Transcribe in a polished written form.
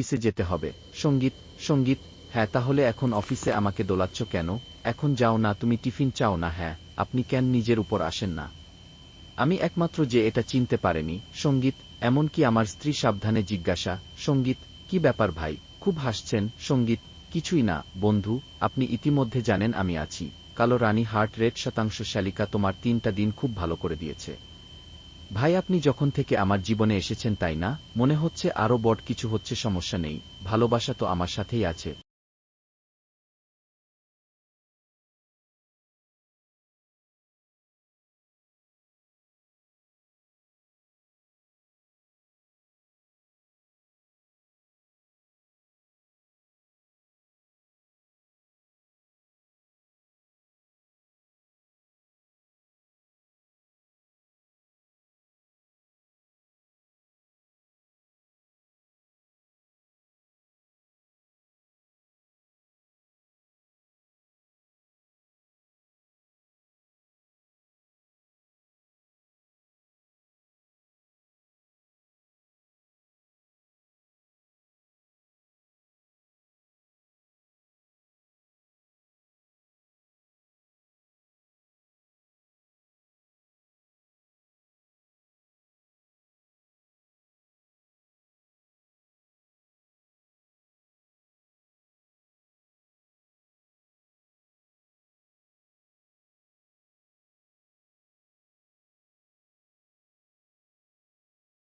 অফিসে যেতে হবে। সঙ্গীত সঙ্গীত হ্যাঁ, তাহলে এখন অফিসে আমাকে দোলাচ্ছ কেন? এখন যাও না, তুমি টিফিন চাও না? হ্যাঁ, আপনি কেন নিজের উপর আসেন না? আমি একমাত্র যে এটা চিনতে পারেনি। সঙ্গীত এমনকি আমার স্ত্রী সাবধানে জিজ্ঞাসা, সঙ্গীত কি ব্যাপার ভাই, খুব হাসছেন? সঙ্গীত কিছুই না বন্ধু, আপনি ইতিমধ্যে জানেন আমি আছি। কালো রানী হার্ট রেট শতাংশ শালিকা তোমার 3টা দিন খুব ভালো করে দিয়েছে ভাই। আপনি যখন থেকে আমার জীবনে এসেছেন তাই না, মনে হচ্ছে আরও বড় কিছু হচ্ছে। সমস্যা নেই, ভালোবাসা তো আমার সাথেই আছে।